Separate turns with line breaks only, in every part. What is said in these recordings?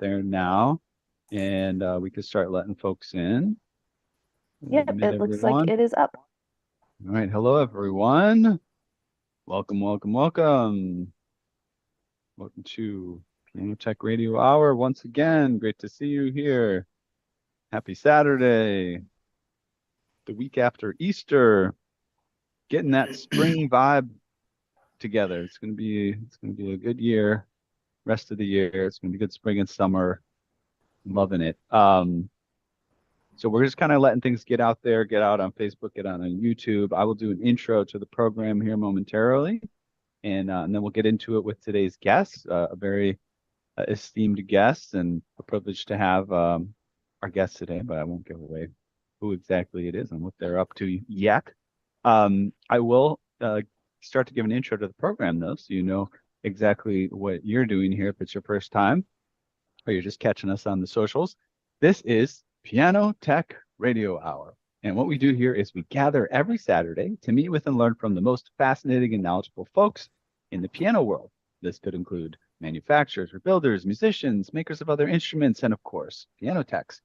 there now, and we can start letting folks in.
Yep,
Admit
it looks like
everyone.
it is up.
All right, hello everyone. Welcome, welcome, welcome. Welcome to Piano Tech Radio Hour once again. Great to see you here. Happy Saturday, the week after Easter. Getting that spring vibe together. It's gonna be a good year. Rest of the year, it's gonna be good spring and summer. Loving it. So we're just kind of letting things get out there, get out on Facebook, get out on YouTube. I will do an intro to the program here momentarily, and then we'll get into it with today's guest, a very esteemed guest, and a privilege to have our guest today. But I won't give away who exactly it is and what they're up to yet. I will start to give an intro to the program, though, so you know exactly what you're doing here if it's your first time or you're just catching us on the socials. This is Piano Tech Radio Hour. And what we do here is we gather every Saturday to meet with and learn from the most fascinating and knowledgeable folks in the piano world. This could include manufacturers or builders, musicians, makers of other instruments, and of course, piano techs.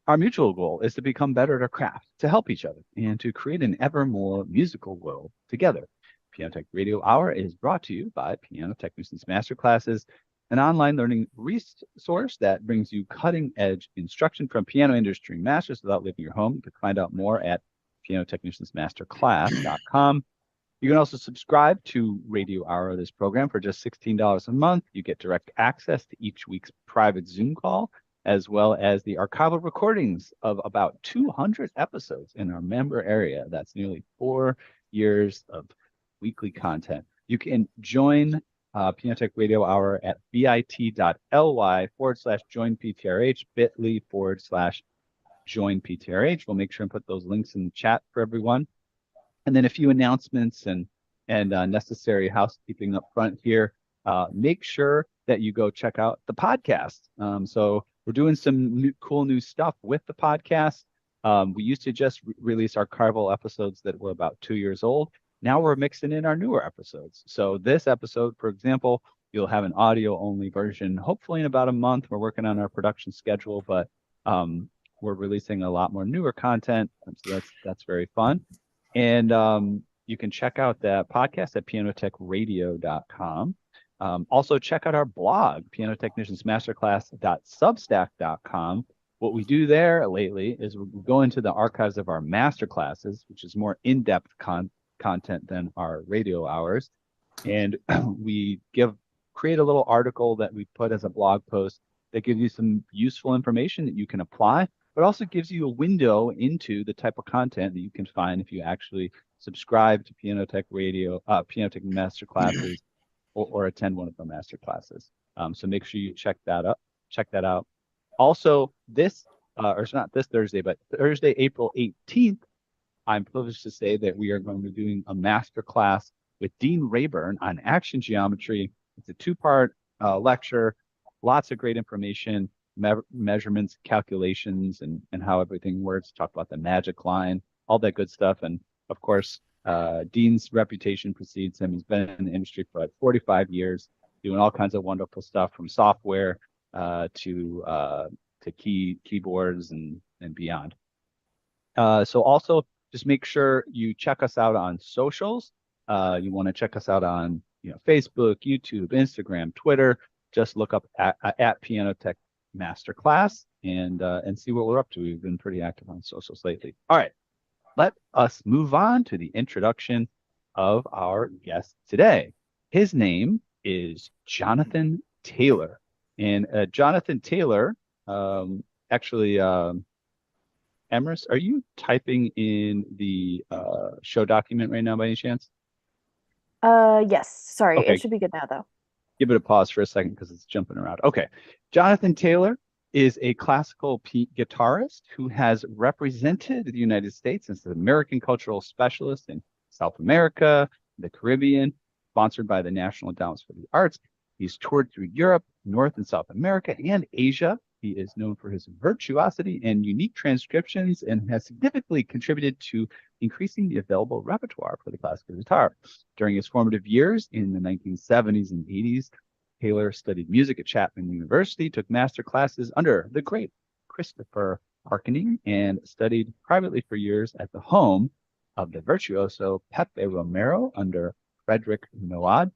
Our mutual goal is to become better at our craft, to help each other, and to create an ever more musical world together. Piano Tech Radio Hour is brought to you by Piano Technicians Masterclasses, an online learning resource that brings you cutting-edge instruction from piano industry masters without leaving your home. You can find out more at pianotechniciansmasterclass.com. You can also subscribe to Radio Hour of this program for just $16 a month. You get direct access to each week's private Zoom call, as well as the archival recordings of about 200 episodes in our member area. That's nearly 4 years of weekly content. You can join Piano Tech Radio Hour at bit.ly/join PTRH, bit.ly/join PTRH. We'll make sure and put those links in the chat for everyone. And then a few announcements and necessary housekeeping up front here. Make sure that you go check out the podcast. So we're doing some cool new stuff with the podcast. We used to just release archival episodes that were about 2 years old. Now we're mixing in our newer episodes. So this episode, for example, you'll have an audio only version, hopefully in about a month. We're working on our production schedule, but we're releasing a lot more newer content. So that's very fun. And you can check out that podcast at pianotechradio.com. Also check out our blog, pianotechniciansmasterclass.substack.com. What we do there lately is we go into the archives of our masterclasses, which is more in-depth content than our radio hours, and we create a little article that we put as a blog post that gives you some useful information that you can apply, but also gives you a window into the type of content that you can find if you actually subscribe to Piano Tech Masterclasses, or attend one of the masterclasses. So make sure you check that out. Also, or it's not this Thursday, but Thursday, April 18th, I'm privileged to say that we are going to be doing a master class with Dean Rayburn on action geometry. It's a two-part lecture, lots of great information, measurements, calculations, and how everything works. Talk about the magic line, all that good stuff. And of course, Dean's reputation precedes him. He's been in the industry for like 45 years, doing all kinds of wonderful stuff from software to keyboards and beyond. So also, just make sure you check us out on socials. You want to check us out on Facebook, YouTube, Instagram, Twitter. Just look up at Piano Tech Masterclass and see what we're up to. We've been pretty active on socials lately. All right, let us move on to the introduction of our guest today. His name is Jonathan Taylor, and Jonathan Taylor actually. Emrys, are you typing in the show document right now by any chance?
Yes. Sorry, it
Okay,
should be good now though.
give it a pause for a second because it's jumping around. Okay, Jonathan Taylor is a classical guitarist who has represented the United States as an American cultural specialist in South America, the Caribbean, sponsored by the National Endowments for the Arts. He's toured through Europe, North and South America, and Asia. He is known for his virtuosity and unique transcriptions and has significantly contributed to increasing the available repertoire for the classical guitar. During his formative years in the 1970s and 80s, Taylor studied music at Chapman University, took master classes under the great Christopher Harkening, and studied privately for years at the home of the virtuoso Pepe Romero under Frederick Noad.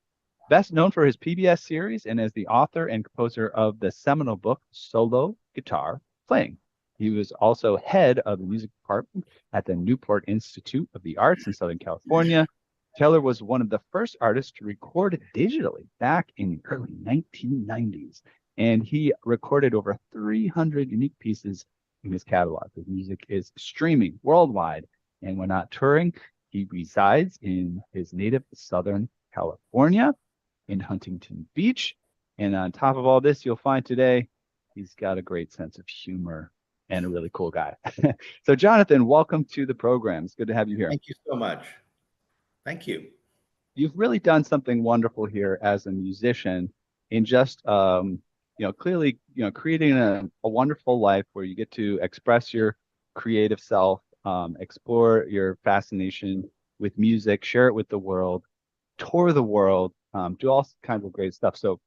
Best known for his PBS series and as the author and composer of the seminal book Solo Guitar Playing. He was also head of the music department at the Newport Institute of the Arts in Southern California. Taylor was one of the first artists to record digitally back in the early 1990s, and he recorded over 300 unique pieces in his catalog. His music is streaming worldwide, and when not touring, he resides in his native Southern California in Huntington Beach. And on top of all this, you'll find today he's got a great sense of humor and a really cool guy. So, Jonathan, welcome to the program. It's good to have you here.
Thank you so much. Thank you.
You've really done something wonderful here as a musician in just, clearly, creating a wonderful life where you get to express your creative self, explore your fascination with music, share it with the world, tour the world, do all kinds of great stuff. So,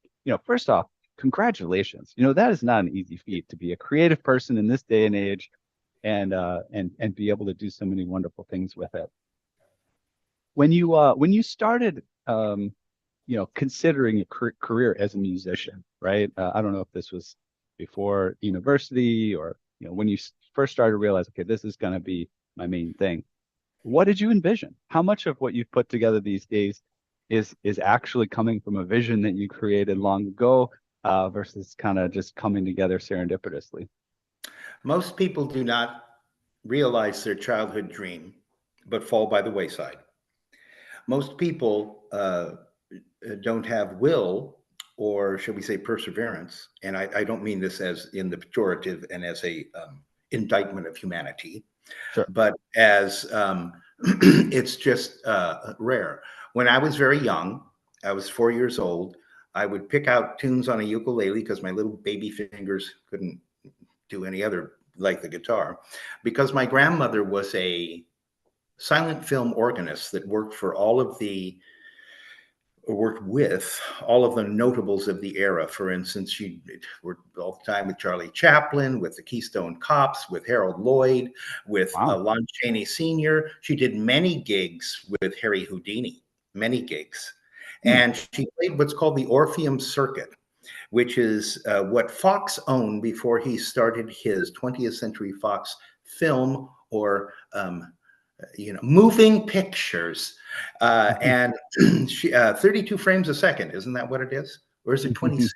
first off, congratulations. That is not an easy feat to be a creative person in this day and age and be able to do so many wonderful things with it. When you started, considering a career as a musician, right? I don't know if this was before university or, when you first started to realize, okay, this is going to be my main thing. What did you envision? How much of what you've put together these days is actually coming from a vision that you created long ago versus kind of just coming together serendipitously?
Most people do not realize their childhood dream, but fall by the wayside. Most people don't have will, or shall we say perseverance, and I don't mean this as in the pejorative and as a indictment of humanity,
Sure.
but as it's just rare. When I was very young, I was 4 years old, I would pick out tunes on a ukulele because my little baby fingers couldn't do any other like the guitar, because my grandmother was a silent film organist that worked with all of the notables of the era. For instance, she worked all the time with Charlie Chaplin, with the Keystone Cops, with Harold Lloyd, with
Wow.
Lon Chaney Sr. She did many gigs with Harry Houdini, many gigs. And she played what's called the Orpheum Circuit, which is what Fox owned before he started his 20th Century Fox film or moving pictures, and 32 frames a second. Isn't that what it is? Or is it 26,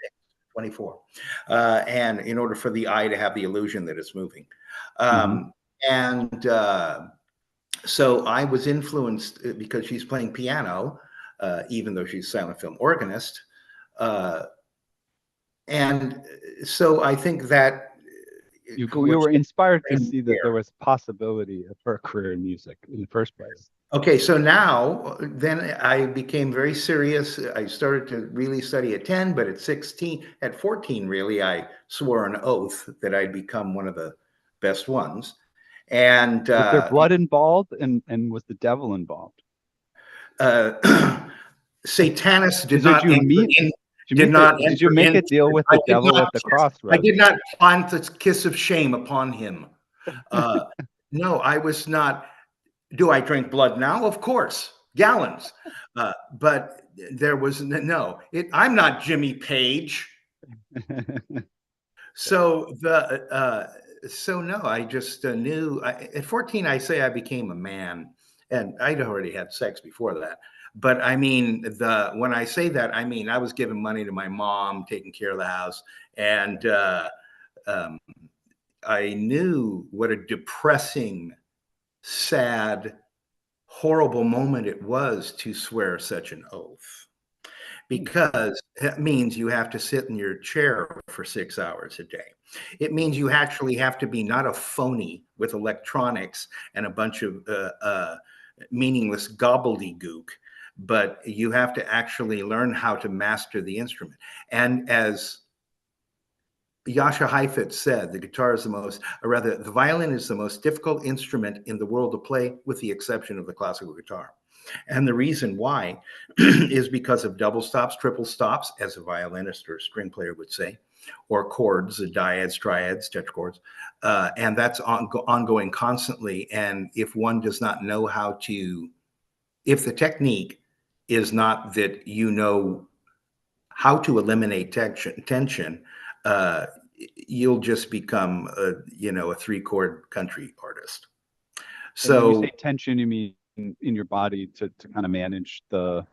24? And in order for the eye to have the illusion that it's moving. And so I was influenced because she's playing piano, even though she's a silent film organist. And so I think that
you were inspired to see that there was possibility for a career in music in the first place.
Okay, so now then I became very serious. I started to really study at 10, but at 16, at 14, really, I swore an oath that I'd become one of the best ones. And
was there blood involved, and was the devil involved?
Satanists did
Did you make a deal with the devil at the crossroads?
I did not plant the kiss of shame upon him. No, I was not. Do I drink blood now? Of course, gallons. But there was no. I'm not Jimmy Page. So no, I just knew. At 14, I say I became a man, and I'd already had sex before that. But I mean, when I say that, I mean I was giving money to my mom, taking care of the house, and I knew what a depressing, sad, horrible moment it was to swear such an oath, because it means you have to sit in your chair for 6 hours a day. It means you actually have to be not a phony with electronics and a bunch of meaningless gobbledygook, but you have to actually learn how to master the instrument. And as Jascha Heifetz said the guitar is the most, or rather, the violin is the most difficult instrument in the world to play, with the exception of the classical guitar. And the reason why is because of double stops, triple stops, as a violinist or a string player would say, or chords, dyads, triads, tetrachords. And that's ongoing constantly. And if one does not know how to, if the technique is not that you know how to eliminate tension, you'll just become a three-chord country artist.
And when you
So
say tension, you mean in your body to kind of manage the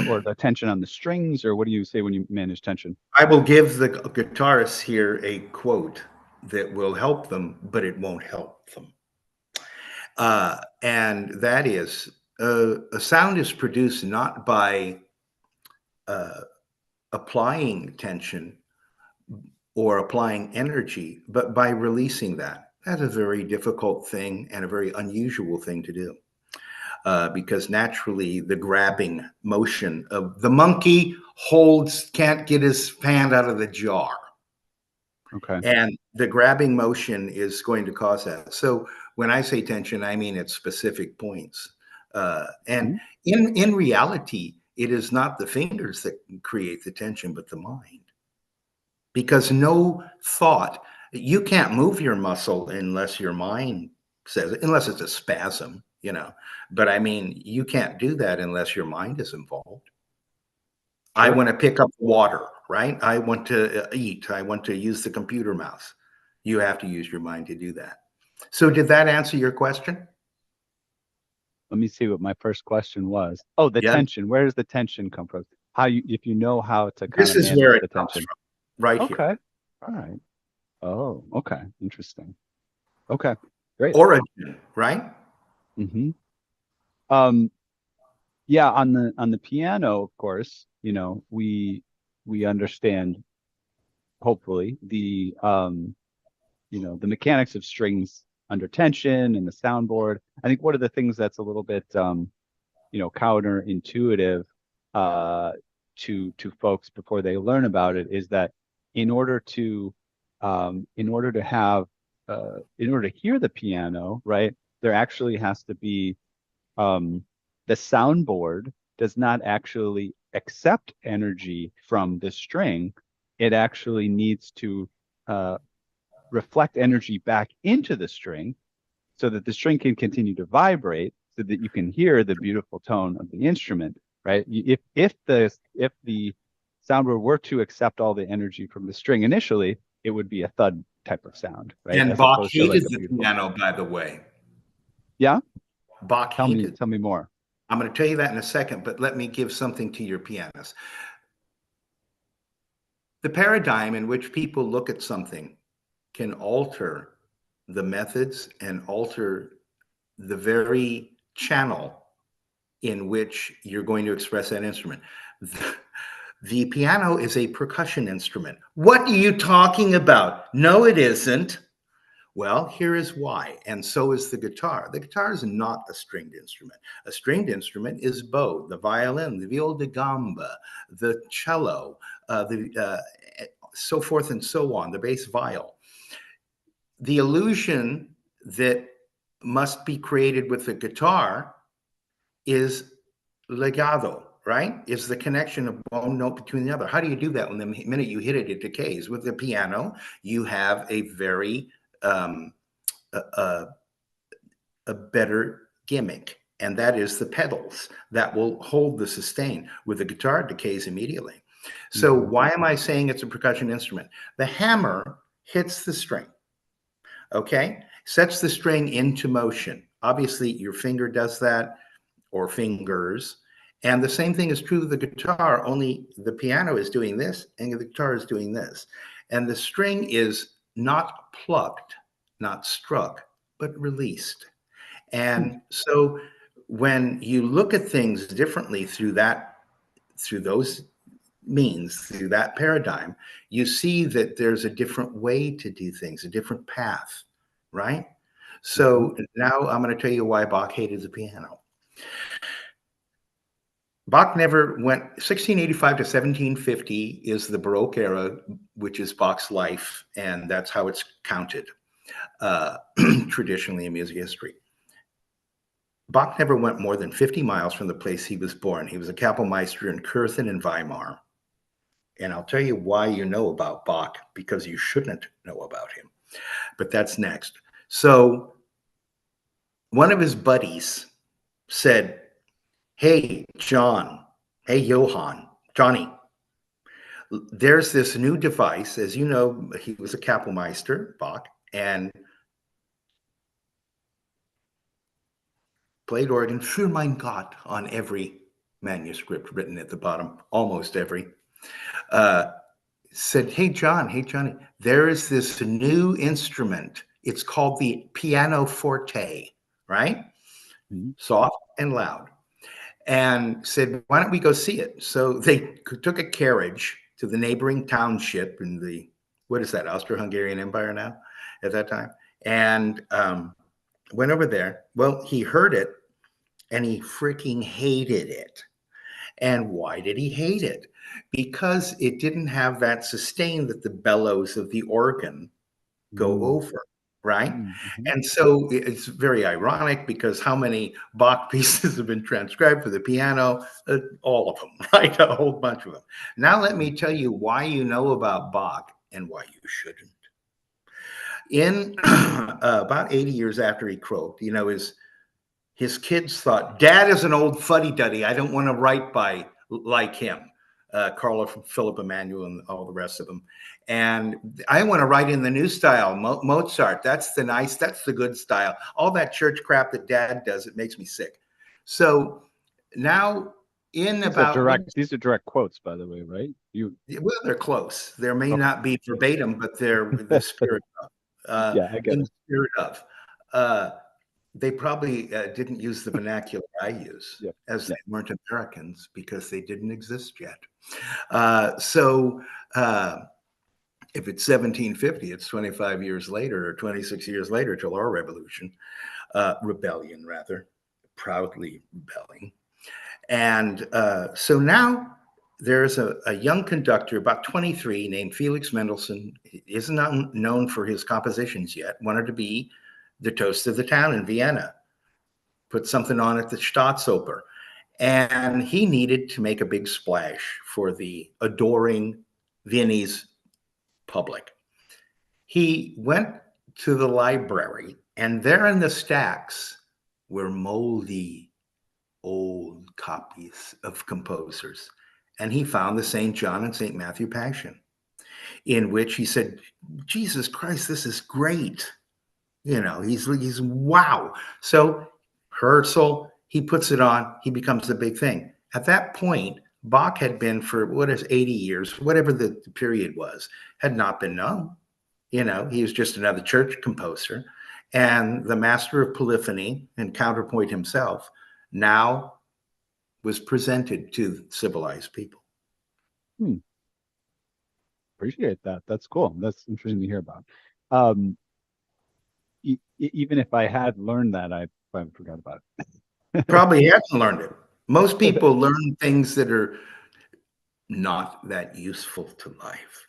or the tension on the strings, or what do you say when you manage tension?
I will give the guitarists here a quote that will help them, but it won't help them. And that is, a sound is produced not by applying tension or applying energy, but by releasing that. That's a very difficult thing and a very unusual thing to do. Because naturally the grabbing motion of the monkey can't get his hand out of the jar.
Okay.
And the grabbing motion is going to cause that. So when I say tension, I mean at specific points. And in reality, it is not the fingers that create the tension, but the mind. Because no thought, you can't move your muscle unless your mind says it, unless it's a spasm, But I mean, you can't do that unless your mind is involved. I
Sure.
want to pick up water, right? I want to eat. I want to use the computer mouse. You have to use your mind to do that. So did that answer your question?
Let me see what my first question was. Oh, the
Yeah.
tension. Where does the tension come from? If you know how to kind
This
of
is where
manage
it
the
comes
tension.
from, right here.
Okay. All right. Oh, okay. Interesting. Okay. Great.
Origin, right?
Mm-hmm. Um, yeah, on the piano, of course, we understand hopefully the mechanics of strings under tension and the soundboard. I think one of the things that's a little bit counterintuitive uh, to folks before they learn about it is that in order to in order to have in order to hear the piano, right, there actually has to be the soundboard does not actually accept energy from the string. It actually needs to uh, reflect energy back into the string so that the string can continue to vibrate so that you can hear the beautiful tone of the instrument, right? If the soundboard were to accept all the energy from the string initially, it would be a thud type of sound, right?
And
As
Bach
opposed to like
hated
a
the
beautiful.
piano, by the way.
Yeah?
Bach
Tell me
hated.
tell me more.
I'm going to tell you that in a second, but let me give something to your pianist. The paradigm in which people look at something can alter the methods and alter the very channel in which you're going to express that instrument. The piano is a percussion instrument. What are you talking about? No, it isn't. Well, here is why, and so is the guitar. The guitar is not a stringed instrument. A stringed instrument is bow, the violin, the viol da gamba, the cello, so forth and so on, the bass viol. The illusion that must be created with the guitar is legato, right? Is the connection of one note between the other. How do you do that when the minute you hit it, it decays? With the piano, you have a very a, a better gimmick, and that is the pedals that will hold the sustain. With the guitar, it decays immediately. So why am I saying it's a percussion instrument? The hammer hits the string, okay? Sets the string into motion. Obviously, your finger does that, or fingers. And the same thing is true of the guitar, only the piano is doing this and the guitar is doing this. And the string is not plucked, not struck, but released. And so when you look at things differently through those means, through that paradigm, you see that there's a different way to do things, a different path, right? So now I'm going to tell you why Bach hated the piano. Bach never went 1685 to 1750 is the Baroque era, which is Bach's life, and that's how it's counted uh, traditionally in music history. Bach never went more than 50 miles from the place he was born. He was a Kapellmeister in Kürten and Weimar. And I'll tell you why you know about Bach, because you shouldn't know about him. But that's next. So one of his buddies said, "Hey, John, hey, Johnny, there's this new device." As you know, he was a Kapellmeister, Bach, and played organ für mein Gott on every manuscript written at the bottom, almost every. Said, "Hey, Johnny, there is this new instrument. It's called the pianoforte, right?
Mm-hmm.
Soft and loud." And said, "Why don't we go see it?" So they took a carriage to the neighboring township in the, what is that, Austro-Hungarian Empire now at that time, and went over there. Well, he heard it and he freaking hated it. And why did he hate it? Because it didn't have that sustain that the bellows of the organ go over, right?
Mm-hmm.
And so it's very ironic, because how many Bach pieces have been transcribed for the piano? All of them, right? A whole bunch of them. Now let me tell you why you know about Bach and why you shouldn't. In about 80 years after he croaked, you know, his kids thought, "Dad is an old fuddy-duddy. I don't want to write by like him." Carlo, Philip Emanuel, and all the rest of them. And I want to write in the new style, Mozart. That's the good style. All that church crap that Dad does, it makes me sick. So now,
These are direct quotes, by the way, right?
well, they're close. There may
Okay.
not be verbatim, but they're the spirit of,
Yeah, I get
in the
it.
spirit of. Uh, they probably didn't use the vernacular I use,
Yeah,
as
yeah.
they weren't Americans, because they didn't exist yet. So if it's 1750, it's 25 years later or 26 years later till our rebellion rather, proudly rebelling. And so now there's a young conductor, about 23, named Felix Mendelssohn. He is not known for his compositions yet, wanted to be the toast of the town in Vienna, put something on at the Staatsoper. And he needed to make a big splash for the adoring Viennese public. He went to the library, and there in the stacks were moldy old copies of composers. And he found the St. John and St. Matthew Passion, in which he said, "Jesus Christ, this is great." You know, he's wow. So Herzl, he puts it on, he becomes the big thing. At that point, Bach had been, for 80 years, whatever the period was, had not been known. You know, he was just another church composer. And the master of polyphony and counterpoint himself now was presented to civilized people.
Appreciate that. That's cool. That's interesting to hear about. Um, Even if I had learned that, I probably forgot about
Probably hasn't learned it. Most people learn things that are not that useful to life,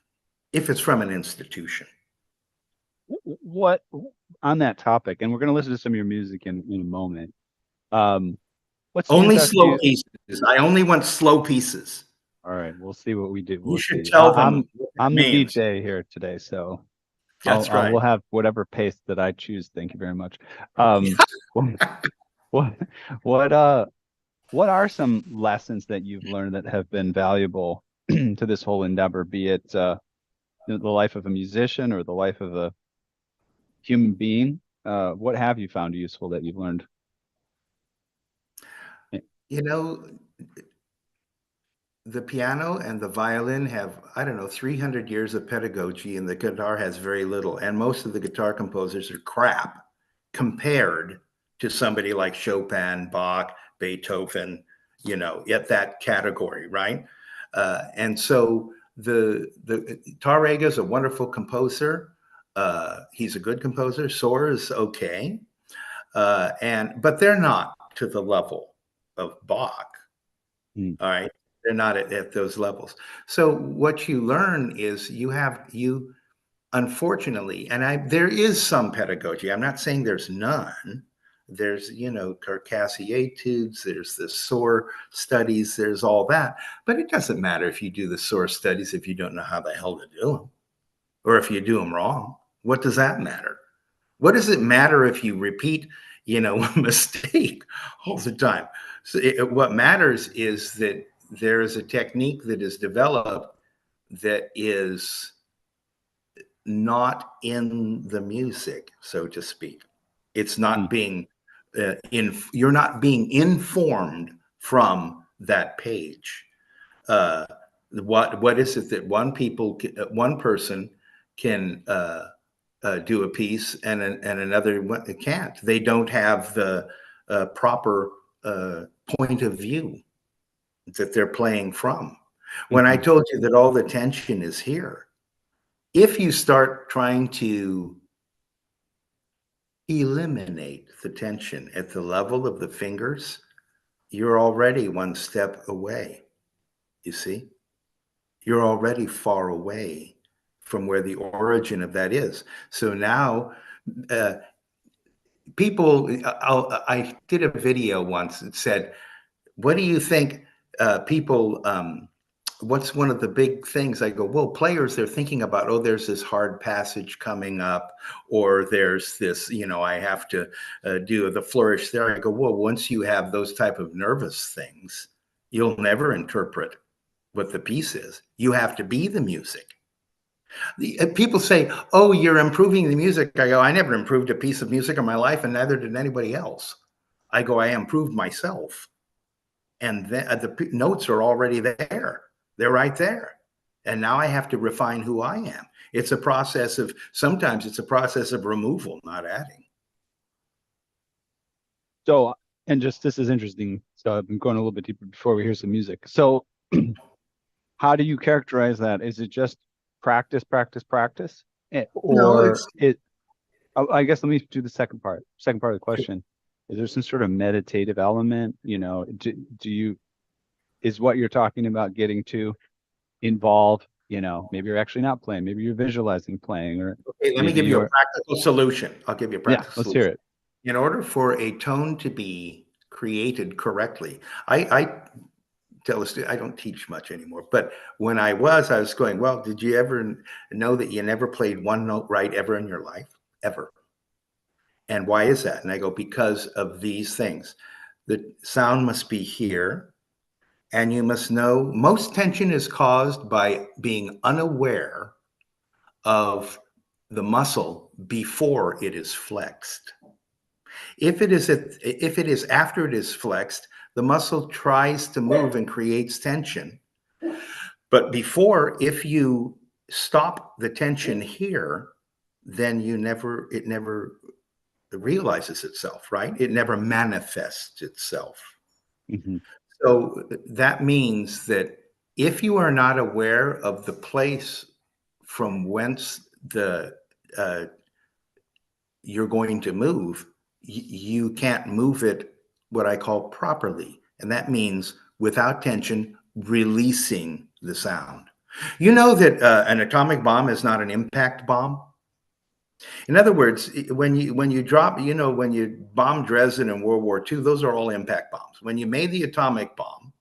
if it's from an institution.
What on that topic, and we're going to listen to some of your music in a moment. What stands
Only
out to
slow
you?
pieces. I only want slow pieces.
All right, we'll see what we do.
You
We'll
should
see.
tell them what that
I'm the
means.
DJ here today, so
That's right.
we'll have whatever pace that I choose. Thank you very much. What what what are some lessons that you've learned that have been valuable to this whole endeavor, be it the life of a musician or the life of a human being? What have you found useful that you've learned?
You know, the piano and the violin have, I don't know, 300 years of pedagogy, and the guitar has very little. And most of the guitar composers are crap compared to somebody like Chopin, Bach, Beethoven, you know, at that category, right? And so the Tarrega is a wonderful composer. He's a good composer. Soar is okay, but they're not to the level of Bach.
Mm.
All right. They're not at those levels. So what you learn is you unfortunately, and there is some pedagogy. I'm not saying there's none. There's, Carcassier etudes, there's the SOAR studies, there's all that. But it doesn't matter if you do the SOAR studies if you don't know how the hell to do them, or if you do them wrong. What does that matter? What does it matter if you repeat, a mistake all the time? So what matters is that there is a technique that is developed that is not in the music, so to speak. It's not
Mm.
being you're not being informed from that page. Uh, what is it that one person can do a piece and another can't? They don't have the proper point of view that they're playing from. When I
Mhm.
told you that all the tension is here, if you start trying to eliminate the tension at the level of the fingers, you're already one step away. You see, you're already far away from where the origin of that is. So now, uh, I did a video once that said, what do you think people, what's one of the big things? I go, well, players, they're thinking about, oh, there's this hard passage coming up, or there's this, I have to do the flourish there. I go, well, once you have those type of nervous things, you'll never interpret what the piece is. You have to be the music. People say, oh, you're improving the music. I go, I never improved a piece of music in my life, and neither did anybody else. I go, I improved myself. And then the notes are already there. They're right there. And now I have to refine who I am. Sometimes it's a process of removal, not adding.
So, and just this is interesting. So I've been going a little bit deeper before we hear some music. So how do you characterize that? Is it just practice, practice, practice?
No,
Or it, I guess let me do the second part. Second part of the question. Is there some sort of meditative element? Do you, is what you're talking about getting to involve, maybe you're actually not playing, maybe you're visualizing playing, or
okay, let me
maybe
give you a
you're,
practical solution. I'll give you a
yeah,
practical
let's hear
solution.
it.
In order for a tone to be created correctly, I tell a student, I don't teach much anymore, but when I was going, well, did you ever know that you never played one note right ever in your life? Ever. And why is that? And I go, because of these things. The sound must be here. And you must know most tension is caused by being unaware of the muscle before it is flexed. If it is after it is flexed, the muscle tries to move and creates tension. But before, if you stop the tension here, then it never realizes itself, right? It never manifests itself.
Hmm.
So that means that if you are not aware of the place from whence uh, you're going to move, you can't move it what I call properly. And that means without tension, releasing the sound. You know that an atomic bomb is not an impact bomb. In other words, when you drop, when you bombed Dresden in World War II, those are all impact bombs. When you made the atomic bomb,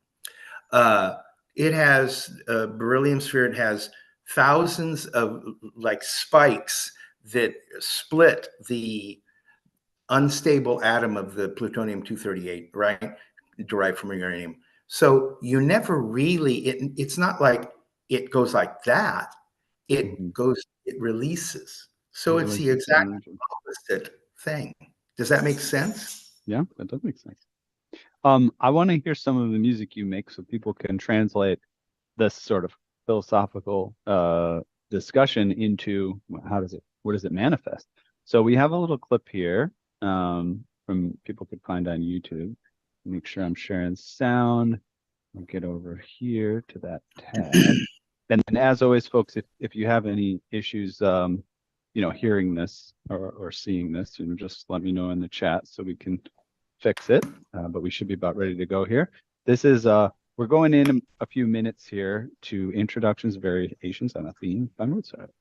uh, it has a beryllium sphere. It has thousands of like spikes that split the unstable atom of the plutonium-238, right? Derived from uranium. So you never really, it's not like it goes like that.
Hmm.
It releases. So it's the
Visualization
exact
energy.
opposite thing. Does that make sense?
Yeah, that does make sense. I want to hear some of the music you make so people can translate this sort of philosophical discussion into what does it manifest? So we have a little clip here from people could find on YouTube. Make sure I'm sharing sound. I'll get over here to that tab. And then as always, folks, if you have any issues hearing this or seeing this, just let me know in the chat so we can fix it. But we should be about ready to go here. This is we're going in a few minutes here to introductions, variations on a theme by Mozart.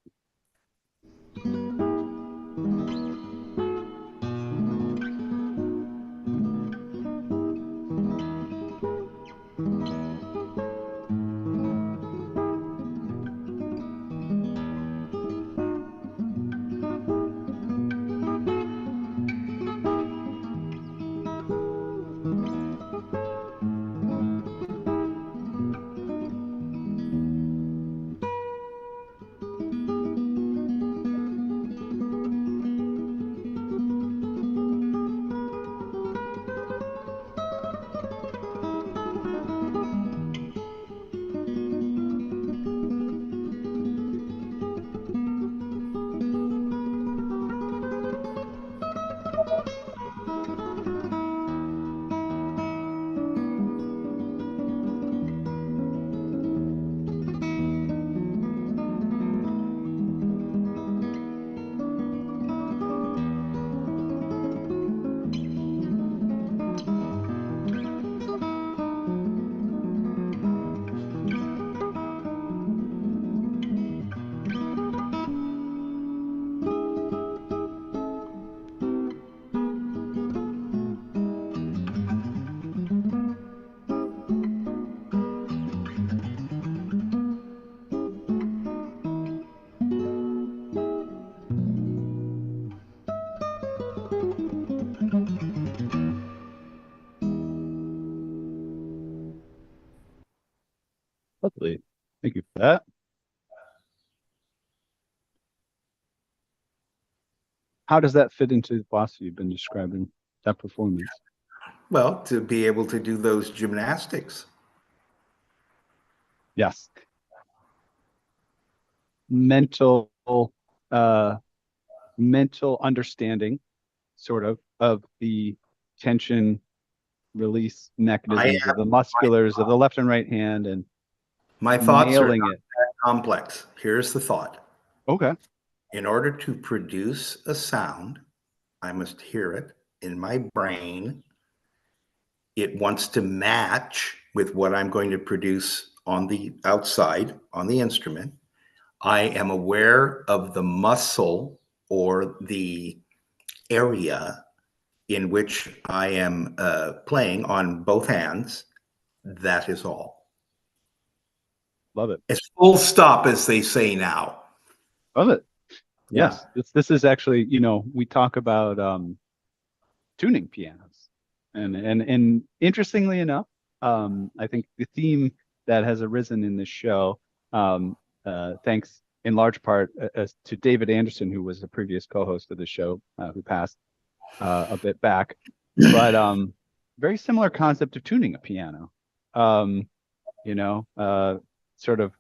Lovely. Thank you for that. How does that fit into the philosophy you've been describing, that performance?
Well, to be able to do those gymnastics.
Yes. Mental mental understanding, sort of the tension release mechanisms of the musculars of the left and right hand, and
My thoughts are
nailing
not
it.
that complex. Here's the thought.
Okay.
In order to produce a sound, I must hear it in my brain. It wants to match with what I'm going to produce on the outside, on the instrument. I am aware of the muscle or the area in which I am playing on both hands. That is all.
Love it.
It's full stop, as they say now.
Love it.
Yeah.
Yes. This is actually, we talk about tuning pianos. And interestingly enough, I think the theme that has arisen in this show, thanks in large part to David Anderson, who was the previous co-host of the show, who passed a bit back, but very similar concept of tuning a piano. Sort of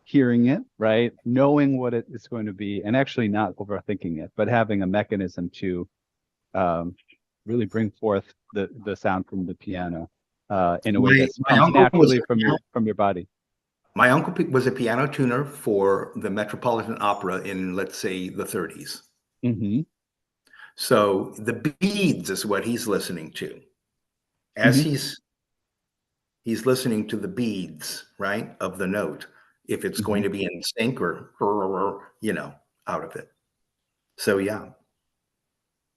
hearing it, right? Knowing what it is going to be, and actually not overthinking it, but having a mechanism to really bring forth the sound from the piano in a way that comes naturally from your body.
My uncle was a piano tuner for the Metropolitan Opera in, let's say, the 30s.
Mm-hmm.
So the beads is what he's listening to. As he's listening to the beads, right, of the note, if it's going to be in sync or, out of it. So, yeah.
All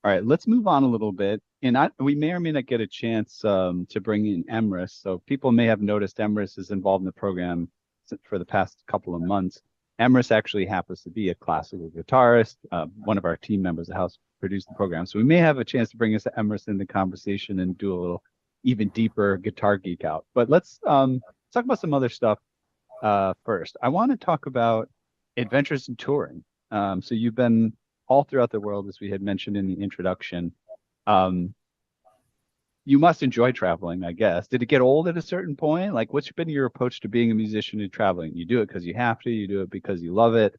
right, let's move on a little bit. And we may or may not get a chance to bring in Emrys. So people may have noticed Emrys is involved in the program for the past couple of months. Emrys actually happens to be a classical guitarist, one of our team members that helps produce the program. So we may have a chance to bring us Emrys in the conversation and do a little even deeper guitar geek out. But let's talk about some other stuff first. I want to talk about adventures in touring. So you've been all throughout the world, as we had mentioned in the introduction. You must enjoy traveling, I guess. Did it get old at a certain point? Like, what's been your approach to being a musician and traveling? You do it because you have to. You do it because you love it.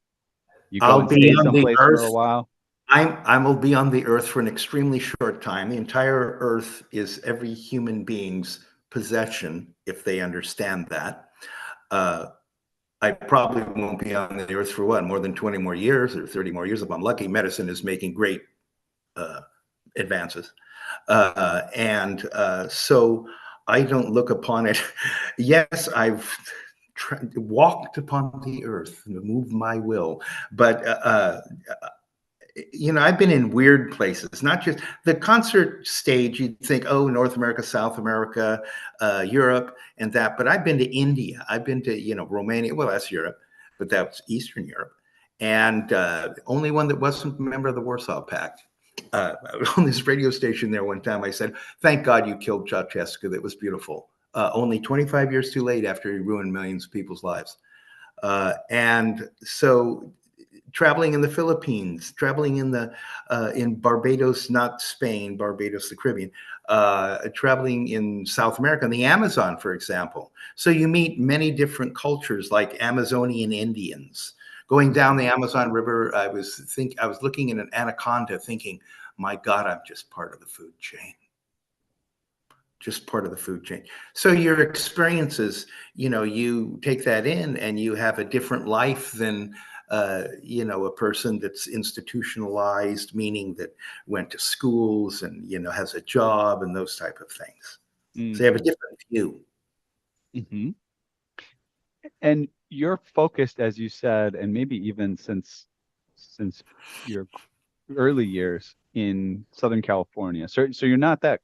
You go and stay someplace for a while.
I will be on the earth for an extremely short time. The entire earth is every human being's possession, if they understand that. I probably won't be on the earth for more than 20 more years or 30 more years if I'm lucky. Medicine is making great advances. So I don't look upon it. Yes, I've walked upon the earth and moved my will, but you know, I've been in weird places, not just the concert stage. You'd think, oh, North America, South America, Europe, and that. But I've been to India. I've been to, you know, Romania. Well, that's Europe, but that's Eastern Europe. And only one that wasn't a member of the Warsaw Pact. On this radio station there one time, I said, thank God you killed Ceausescu. That was beautiful. Only 25 years too late after he ruined millions of people's lives. And so traveling in the Philippines, traveling in Barbados, not Spain, Barbados, the Caribbean, traveling in South America, in the Amazon, for example. So you meet many different cultures, like Amazonian Indians. Going down the Amazon River, I was looking at an anaconda, thinking, my God, I'm just part of the food chain. Just part of the food chain. So your experiences, you know, you take that in and you have a different life than, you know, a person that's institutionalized, meaning that went to schools and, you know, has a job and those type of things. So you have a different view.
Mm-hmm. And you're focused, as you said, and maybe even since your early years in Southern California. So you're not that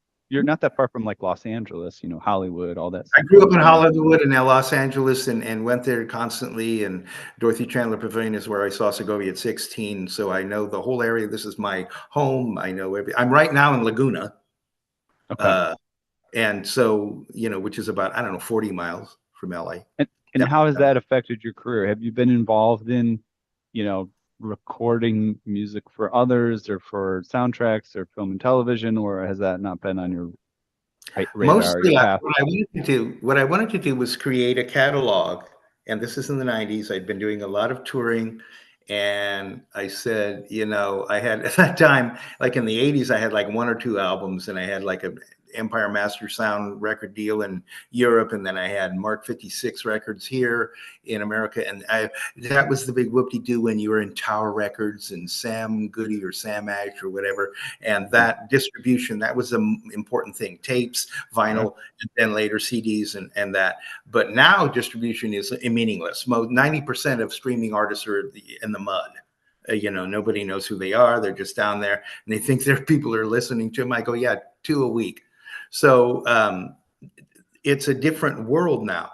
far from like Los Angeles, you know, Hollywood, all that
I
stuff
grew up
going
in
on.
Hollywood and now Los Angeles and went there constantly. And Dorothy Chandler Pavilion is where I saw Segovia at 16. So I know the whole area. This is my home. I know I'm right now in Laguna.
Okay.
Uh, and so, you know, which is about, I don't know, 40 miles from LA.
And how has that affected your career? Have you been involved in, you know, recording music for others or for soundtracks or film and television, or has that not been on your radar, your
Mostly,
path?
what I wanted to do was create a catalog. And this is in the 90s. I'd been doing a lot of touring. And I said, you know, I had at that time, like in the 80s, I had like one or two albums, and I had like a Empire Master Sound record deal in Europe, and then I had Mark 56 records here in America. And that was the big whoop-de-doo when you were in Tower Records and Sam Goody or Sam Ash or whatever. And that distribution, that was an important thing: tapes, vinyl, and then later CDs and that. But now distribution is meaningless. 90% of streaming artists are in the mud. You know, nobody knows who they are. They're just down there and they think there are people are listening to them. I go, yeah, 2 a week. So it's a different world now.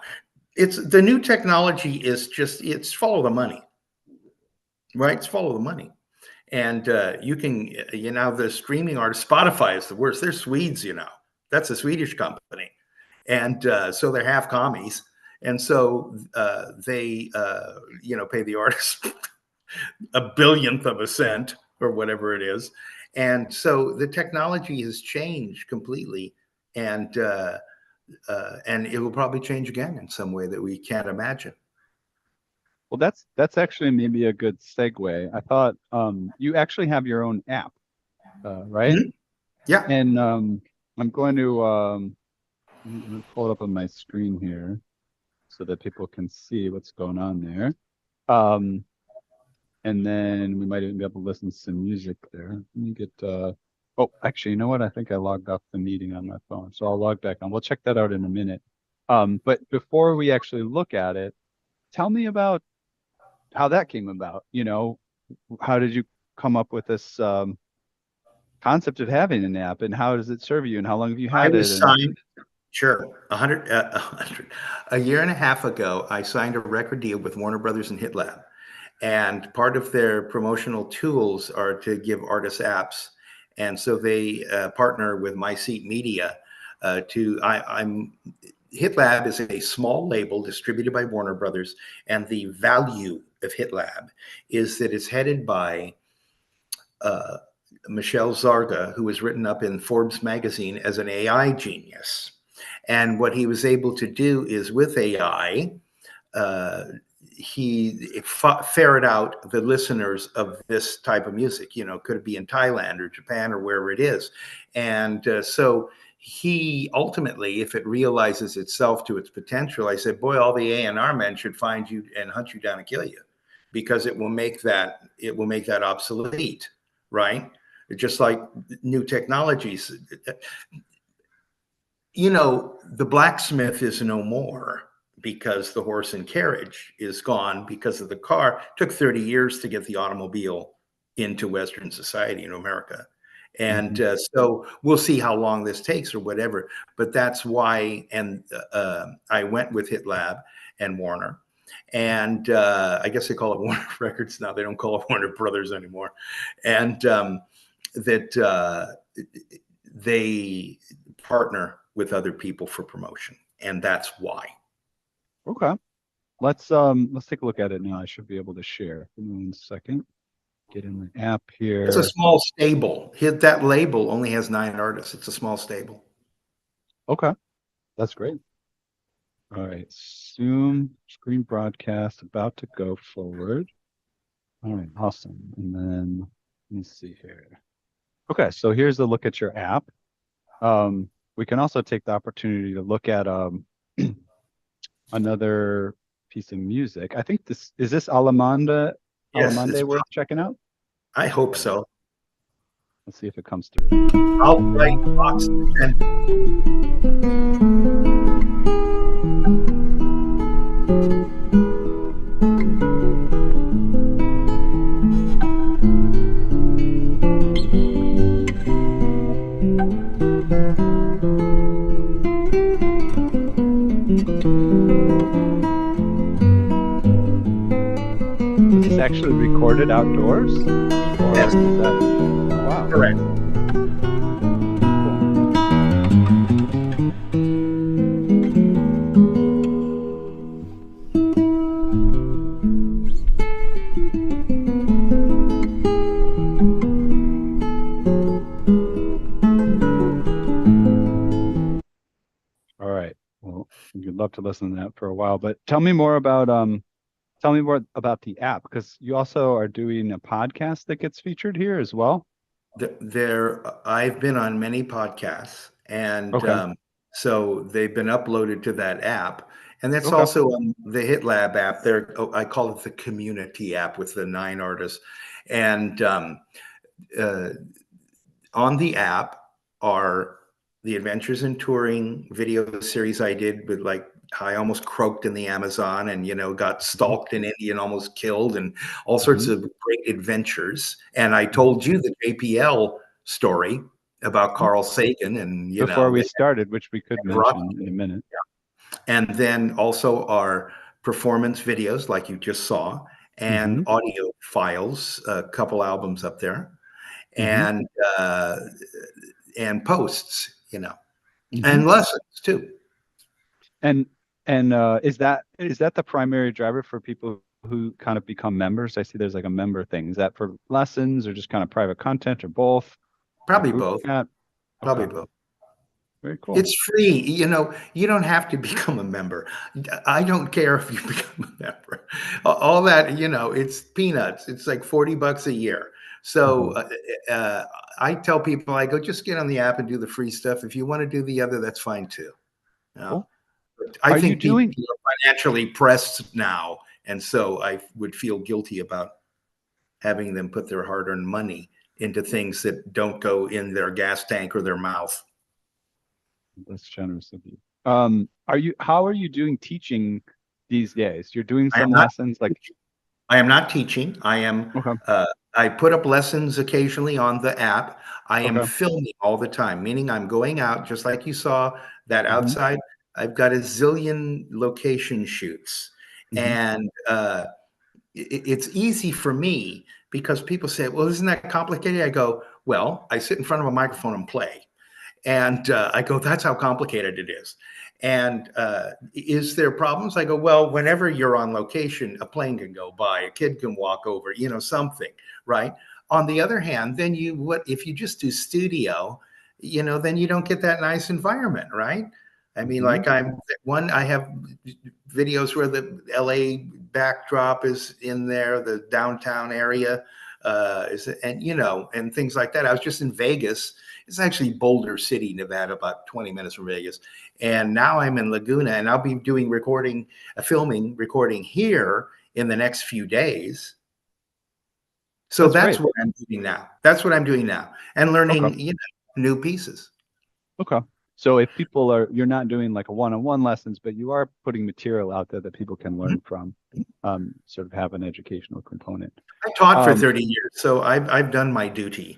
It's the new technology is just, it's follow the money, right? It's follow the money. And you can, you know, the streaming artist, Spotify is the worst. They're Swedes, you know, that's a Swedish company. And so they're half commies. And so they, you know, pay the artist a billionth of a cent or whatever it is. And so the technology has changed completely. And it will probably change again in some way that we can't imagine.
Well, that's actually maybe a good segue. I thought you actually have your own app, right?
Mhm. Yeah.
And I'm going to I'm gonna pull it up on my screen here so that people can see what's going on there. Um, and then we might even be able to listen to some music there. Let me get oh, actually, you know what? I think I logged off the meeting on my phone, so I'll log back on. We'll check that out in a minute. But before we actually look at it, tell me about how that came about. You know, how did you come up with this concept of having an app, and how does it serve you, and how long have you
I
had it?
was
And
signed, sure, 100, a year and a half ago, I signed a record deal with Warner Brothers and HitLab. And part of their promotional tools are to give artists apps. And so they partner with My Seat Media I'm HitLab is a small label distributed by Warner Brothers. And the value of HitLab is that it's headed by uh, Michelle Zarga, who was written up in Forbes magazine as an AI genius. And what he was able to do is with AI, he ferret out the listeners of this type of music. You know, could it be in Thailand or Japan or wherever it is? And so he ultimately, if it realizes itself to its potential, I said, boy, all the A&R men should find you and hunt you down and kill you, because it will make that obsolete, right? Just like new technologies. the blacksmith is no more because the horse and carriage is gone because of the car. It took 30 years to get the automobile into Western society in America. And so we'll see how long this takes or whatever. But that's why, and I went with HitLab and Warner. And I guess they call it Warner Records now. They don't call it Warner Brothers anymore. And that they partner with other people for promotion, and that's why.
Okay. Let's take a look at it now. I should be able to share. Give me 1 second. Get in the app here.
It's a small stable. That label only has 9 artists. It's a small stable.
Okay. That's great. All right. Zoom screen broadcast about to go forward. All right. Awesome. And then let me see here. Okay. So here's a look at your app. We can also take the opportunity to look at another piece of music. I think this Alamanda.
Yes,
Alamande worth checking out?
I hope so.
Let's see if it comes through.
I'll write box and
Is this actually recorded outdoors? Or
yes,
is that... Oh, wow.
correct.
All right. Well, we'd love to listen to that for a while, but tell me more about the app, because you also are doing a podcast that gets featured here as well.
I've been on many podcasts, and
Okay.
so they've been uploaded to that app, and that's
Okay.
also on the HitLab app. I call it the community app with the 9 artists, and on the app are the Adventures in Touring video series I did with, like, how I almost croaked in the Amazon and, got stalked in India and almost killed, and all sorts of great adventures. And I told you the JPL story about Carl Sagan and,
Before we started, which we could
rock.
mention in a minute.
And then also our performance videos, like you just saw, and audio files, a couple albums up there, and posts, and lessons too.
And is that the primary driver for people who kind of become members? I see there's like a member thing. Is that for lessons or just kind of private content or both?
Probably
Group
both.
chat?
Probably
Okay.
both.
Very cool.
It's free. You don't have to become a member. I don't care if you become a member. All that, it's peanuts. It's like $40 a year. So I tell people, I go, just get on the app and do the free stuff. If you want to do the other, that's fine too.
Cool.
I
Are you
think people
doing...
are financially pressed now, and so I would feel guilty about having them put their hard-earned money into things that don't go in their gas tank or their mouth.
That's generous of you. How are you doing teaching these days? You're doing some lessons like...
I am not teaching. I am I put up lessons occasionally on the app. I am filming all the time, meaning I'm going out, just like you saw that outside. I've got a zillion location shoots, and it's easy for me because people say, well, isn't that complicated? I go, well, I sit in front of a microphone and play. And I go, that's how complicated it is. And is there problems? I go, well, whenever you're on location, a plane can go by, a kid can walk over, something, right? On the other hand, then if you just do studio, then you don't get that nice environment, right? I mean, like I have videos where the LA backdrop is in there, the downtown area and things like that. I was just in Vegas. It's actually Boulder City, Nevada, about 20 minutes from Vegas. And now I'm in Laguna, and I'll be doing recording here in the next few days. So that's what I'm doing now. That's what I'm doing now, and learning, new pieces.
Okay. So if people are, you're not doing like a one-on-one lessons, but you are putting material out there that people can learn from, sort of have an educational component.
I taught for
Um,
30 years, so I've done my duty.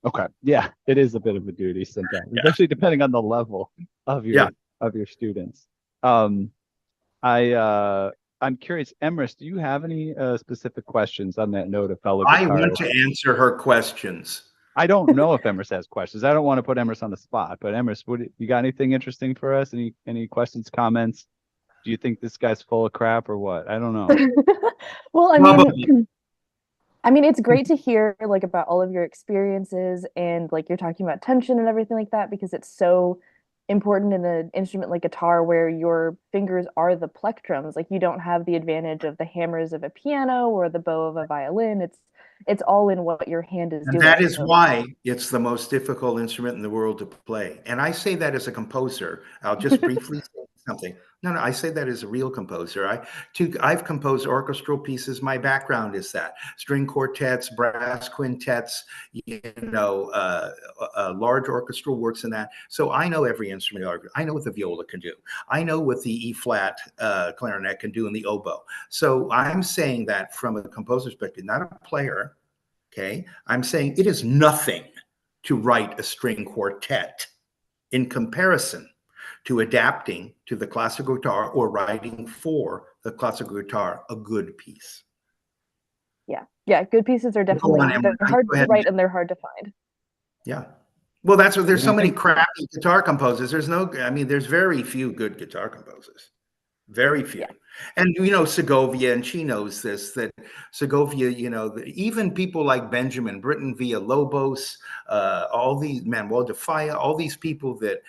okay. Yeah, it is a bit of a duty sometimes,
Yeah.
especially depending on the level
Yeah.
of your students. Um, I I'm curious, Emrys, do you have any specific questions on that note of fellow
I want
guitarists?
to answer her questions.
I don't know if Emrys has questions. I don't want to put Emrys on the spot, but Emrys, you got anything interesting for us? Any questions, comments? Do you think this guy's full of crap or what? I don't know.
Well,
Probably.
I mean, it's great to hear like about all of your experiences and like you're talking about tension and everything like that because it's so important in an instrument like guitar where your fingers are the plectrums. Like you don't have the advantage of the hammers of a piano or the bow of a violin. It's all in what your hand is
And that
doing.
is
So
why it's the most difficult instrument in the world to play. And I say that as a composer. I'll just briefly say something. No, I say that as a real composer. I've composed orchestral pieces. My background is that string quartets, brass quintets, large orchestral works in that. So I know every instrument. I know what the viola can do. I know what the E flat clarinet can do in the oboe. So I'm saying that from a composer's perspective, not a player. Okay, I'm saying it is nothing to write a string quartet in comparison to adapting to the classical guitar or writing for the classical guitar a good piece.
yeah. Yeah, good pieces are
Go on,
definitely they're
Emily.
hard
Go
to
ahead.
write and they're hard to find.
Yeah. Well, that's what there's
And I
so many
think,
crappy guitar composers. There's very few good guitar composers. Very few.
Yeah.
And Segovia, and she knows this, that Segovia, even people like Benjamin Britten, Villalobos, all these, Manuel de Falla, all these people that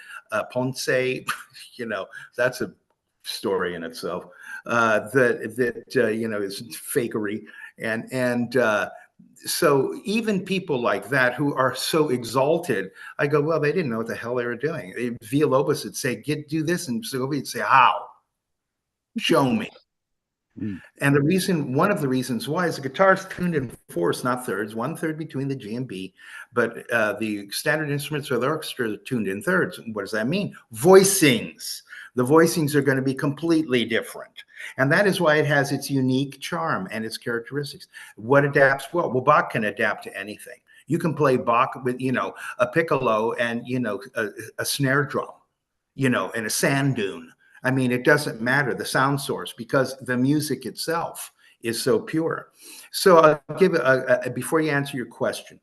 Ponce, that's a story in itself. Is fakery, and so even people like that who are so exalted, I go, well, they didn't know what the hell they were doing. Villalobos would say, do this, and Segovia would say, how? Show me.
mm,
And one of the reasons why is the guitar is tuned in fourths, not thirds, 1/3 between the G and B, but the standard instruments or the orchestra are tuned in thirds. What does that mean? Voicings. The voicings are going to be completely different. And that is why it has its unique charm and its characteristics. What adapts well? Well, Bach can adapt to anything. You can play Bach with, a piccolo and, a snare drum, and a sand dune. I mean, it doesn't matter the sound source because the music itself is so pure. So I'll give before you ask your question.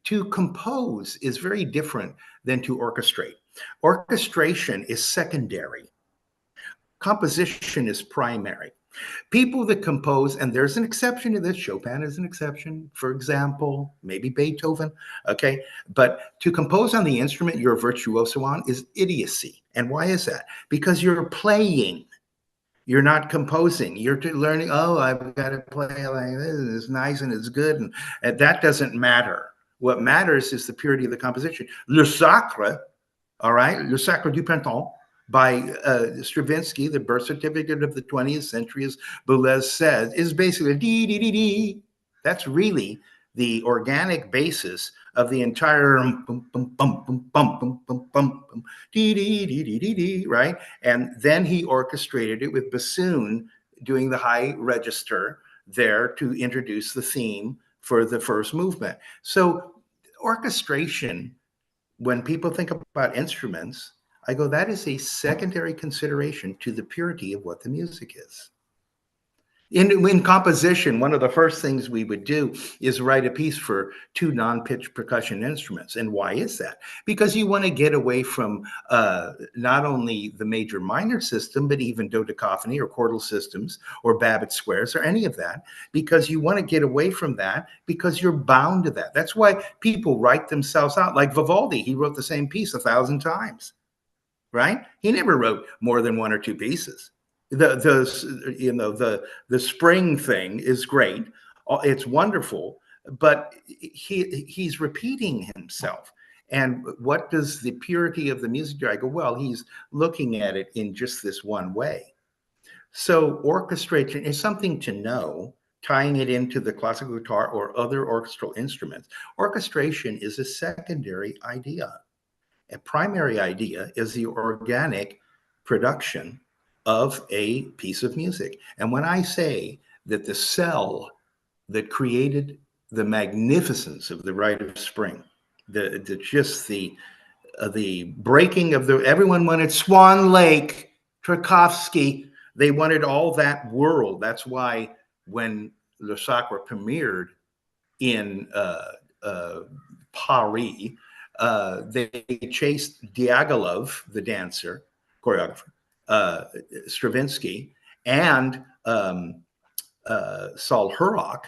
To compose is very different than to orchestrate. Orchestration is secondary. Composition is primary. People that compose, and there's an exception to this, Chopin is an exception, for example, maybe Beethoven, okay? But to compose on the instrument you're a virtuoso on is idiocy. And why is that? Because you're playing. You're not composing. You're learning, oh, I've got to play like this, and it's nice and it's good. And that doesn't matter. What matters is the purity of the composition. Le Sacre, all right, Le Sacre du Printemps, by Stravinsky, the birth certificate of the 20th century, as Boulez says, is basically dee dee dee dee. That's really the organic basis of the entire bum, bum, bum, bum, bum, bum, bum, bum, dee dee dee dee dee dee, right? And then he orchestrated it with bassoon doing the high register there to introduce the theme for the first movement. So orchestration, when people think about instruments, I go, that is a secondary consideration to the purity of what the music is. In composition, one of the first things we would do is write a piece for two non-pitch percussion instruments. And why is that? Because you want to get away from not only the major minor system, but even dodecaphony or chordal systems or Babbitt squares or any of that, because you want to get away from that because you're bound to that. That's why people write themselves out. Like Vivaldi, he wrote the same piece 1,000 times, right? He never wrote more than one or two pieces. The spring thing is great, it's wonderful, but he's repeating himself. And what does the purity of the music do? I go, well, he's looking at it in just this one way. So orchestration is something to know, tying it into the classical guitar or other orchestral instruments. Orchestration is a secondary idea. A primary idea is the organic production of a piece of music. And when I say that the cell that created the magnificence of the Rite of Spring, the breaking of the, everyone wanted Swan Lake, Tchaikovsky, they wanted all that world. That's why when Le Sacre premiered in Paris, they chased Diaghilev, the dancer, choreographer, Stravinsky, and Saul Hurok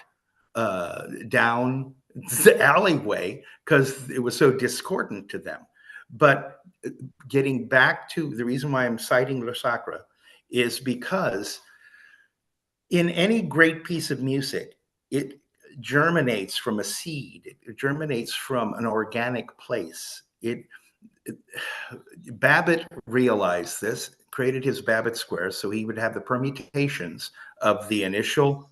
down the alleyway because it was so discordant to them. But getting back to the reason why I'm citing Le Sacre is because in any great piece of music, it germinates from a seed. It germinates from an organic place. Babbitt realized this, created his Babbitt squares, so he would have the permutations of the initial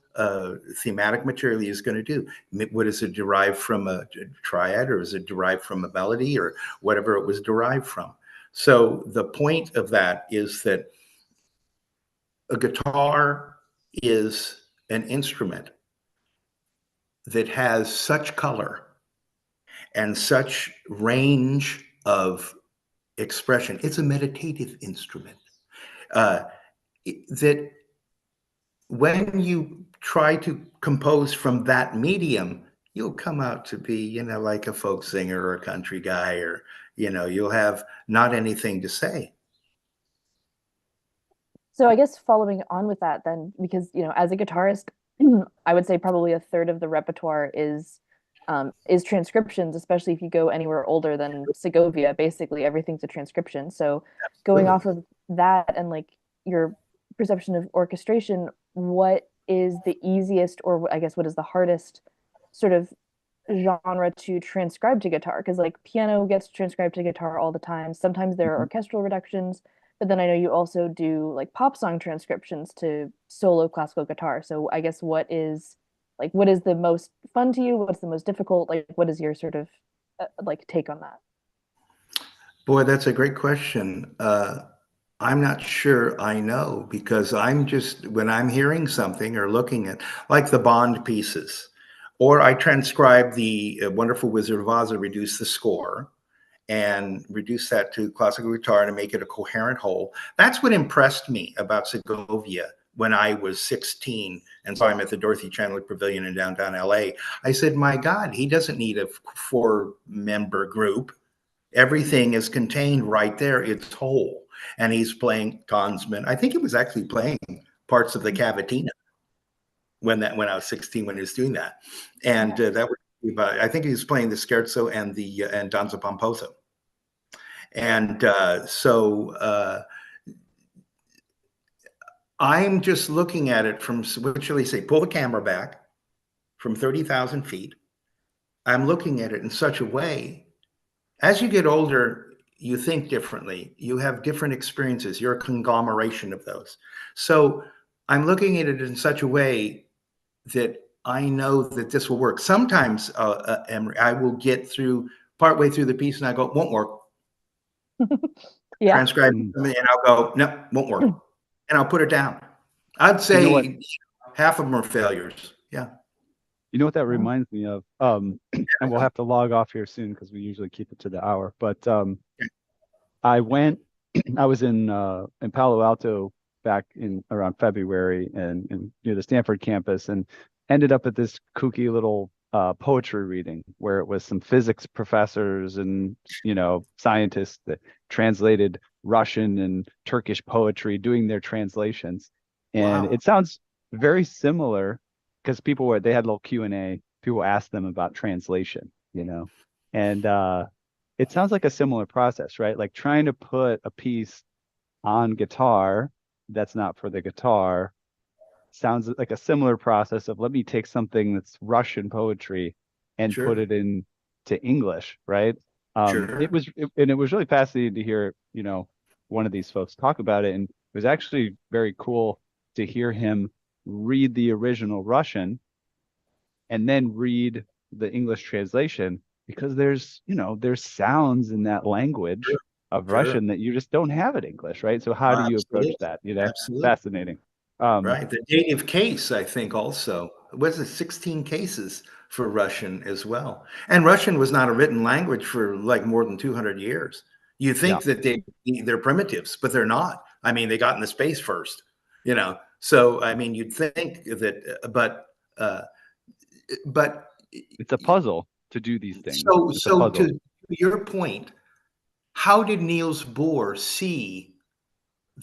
thematic material he's going to do. What is it derived from a triad, or is it derived from a melody, or whatever it was derived from? So the point of that is that a guitar is an instrument that has such color and such range of expression. It's a meditative instrument that when you try to compose from that medium, you'll come out to be, you know, like a folk singer or a country guy, or, you know, you'll have not anything to say.
So I guess following on with that then, because as a guitarist, I would say probably a third of the repertoire is transcriptions, especially if you go anywhere older than Segovia. Basically, everything's a transcription. So going off of that and like your perception of orchestration, what is the easiest, or I guess what is the hardest sort of genre to transcribe to guitar? Because like piano gets transcribed to guitar all the time. Sometimes there are orchestral reductions, but then I know you also do like pop song transcriptions to solo classical guitar. So I guess what is the most fun to you? What's the most difficult? Like what is your sort of like take on that?
Boy, that's a great question. I'm not sure I know, because I'm just, when I'm hearing something or looking at, like the Bond pieces, or I transcribe the Wonderful Wizard of Oz and reduce the score and reduce that to classical guitar to make it a coherent whole. That's what impressed me about Segovia when I was 16 and saw him at the Dorothy Chandler Pavilion in downtown LA. I said, my God, he doesn't need a 4-member group. Everything is contained right there. It's whole. And he's playing Tonsman. I think he was actually playing parts of the Cavatina when I was 16 when he was doing that. And that was about, I think he was playing the Scherzo and Danza Pomposa. And I'm just looking at it from, what shall they say, pull the camera back from 30,000 feet. I'm looking at it in such a way, as you get older, you think differently. You have different experiences. You're a conglomeration of those. So I'm looking at it in such a way that I know that this will work. Sometimes, Emery, I will get through partway through the piece and I go, won't work.
Yeah.
Transcribe something and I'll go, no, won't work. And I'll put it down. I'd say half of them are failures. Yeah.
You know what that reminds me of? And we'll have to log off here soon because we usually keep it to the hour. But I was in Palo Alto back in around February and near the Stanford campus, and ended up at this kooky little poetry reading where it was some physics professors and scientists that translated Russian and Turkish poetry, doing their translations. And it sounds very similar because they had a little Q&A. People asked them about translation, and it sounds like a similar process, right? Like trying to put a piece on guitar that's not for the guitar sounds like a similar process of, let me take something that's Russian poetry and put it into English, right? It was really fascinating to hear, one of these folks talk about it. And it was actually very cool to hear him read the original Russian and then read the English translation, because there's sounds in that language of
Sure.
Russian that you just don't have in English, right? So how do you approach
Absolutely.
that?
Absolutely.
Fascinating.
Right. The dative case, I think, also was it 16 cases for Russian as well. And Russian was not a written language for like more than 200 years. You
Yeah,
think that they're primitives, but they're not. I mean, they got into space first, you know. So I mean, you'd think that, uh, but
it's a puzzle to do these things. It's a
so
puzzle.
to your point, how did Niels Bohr see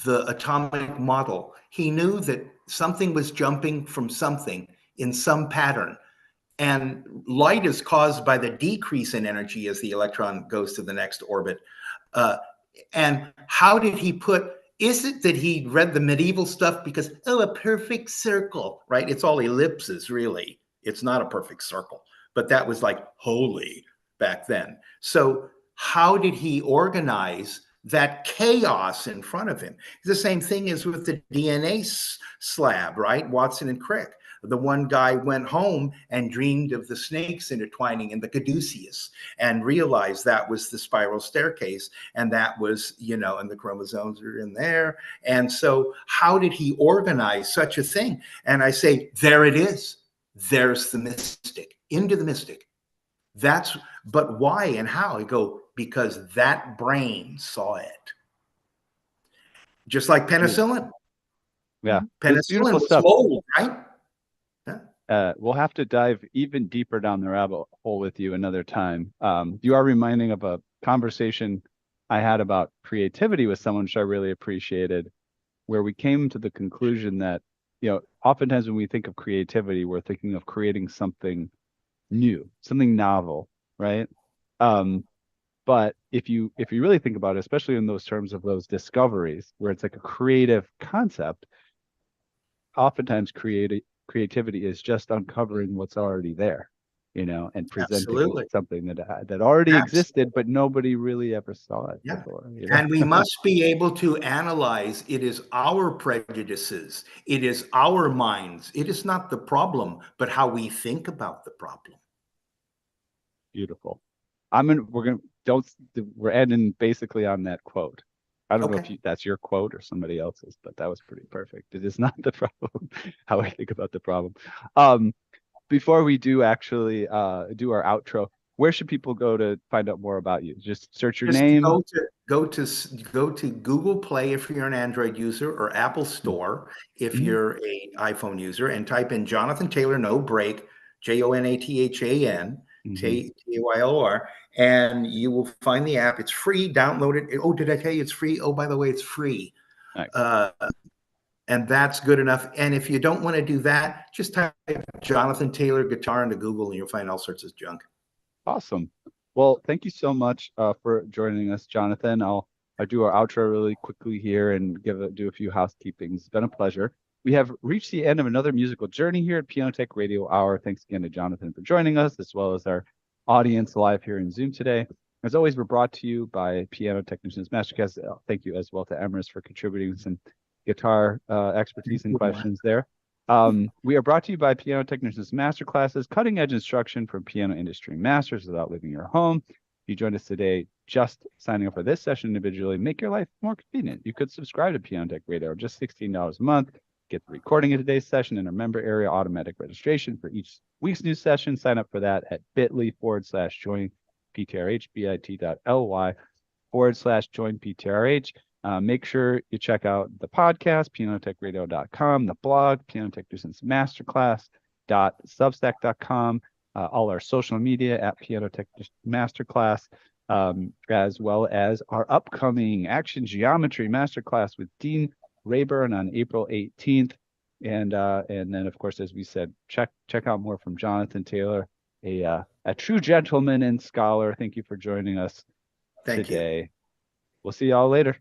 the atomic model? He knew that something was jumping from something in some pattern. And light is caused by the decrease in energy as the electron goes to the next orbit. Uh, and how did he put, is it that he read the medieval stuff because, oh, a perfect circle, right? It's all ellipses, really. It's not a perfect circle. But that was like holy back then. So, how did he organize that chaos in front of him? It's the same thing as with the DNA slab, right? Watson and Crick. The one guy went home and dreamed of the snakes intertwining in the caduceus and realized that was the spiral staircase. And that was, and the chromosomes are in there. And so, how did he organize such a thing? And I say, there it is. There's the mystic, into the mystic. But why and how? I go, because that brain saw it. Just like
Beautiful.
penicillin.
Yeah, it's
Penicillin
beautiful
was
stuff.
mold, right? Yeah.
We'll have to dive even deeper down the rabbit hole with you another time. You are reminding of a conversation I had about creativity with someone, which I really appreciated, where we came to the conclusion that, oftentimes when we think of creativity, we're thinking of creating something new, something novel, right? But if you really think about it, especially in those terms of those discoveries, where it's like a creative concept, oftentimes creativity is just uncovering what's already there, and presenting
Absolutely.
something that already
Absolutely.
existed, but nobody really ever saw it
Yeah.
before.
And we must be able to analyze it is our prejudices, it is our minds. It is not the problem, but how we think about the problem.
Beautiful. We're ending basically on that quote. I don't know
Okay.
if that's your quote or somebody else's, but that was pretty perfect. It is not the problem, how I think about the problem. Before we do actually do our outro, where should people go to find out more about you? Just search your
Just
name.
go to Google Play if you're an Android user, or Apple Store if
Mhm.
you're a iPhone user, and type in Jonathan Taylor, no break, Jonathan
Mhm.
Taylor, and you will find the app. It's free. Download it. Oh, did I tell you it's free? Oh, by the way, it's free.
Nice.
Uh, and that's good enough. And if you don't want to do that, just type Jonathan Taylor guitar into Google, and you'll find all sorts of junk.
Awesome. Well, thank you so much for joining us, Jonathan. I'll do our outro really quickly here and do a few housekeepings. It's been a pleasure. We have reached the end of another musical journey here at Piano Tech Radio Hour. Thanks again to Jonathan for joining us, as well as our audience live here in Zoom today. As always, we're brought to you by Piano Technicians Masterclass. Thank you as well to Emrys for contributing some guitar expertise and questions there. We are brought to you by Piano Technicians Masterclasses, cutting edge instruction from piano industry masters without leaving your home. If you joined us today just signing up for this session individually, make your life more convenient. You could subscribe to Piano Tech Radio, just $16 a month. Get the recording of today's session in a member area, automatic registration for each week's new session. Sign up for that at bit.ly/join PTRH, bit.ly/join PTRH. Make sure you check out the podcast, pianotechradio.com, the blog, pianotechniciansmasterclass.substack.com, all our social media at pianotechmasterclass, as well as our upcoming Action Geometry Masterclass with Dean Rayburn on April 18th. And then, of course, as we said, check out more from Jonathan Taylor, a true gentleman and scholar. Thank you for joining us
Thank you.
today. We'll see y'all later.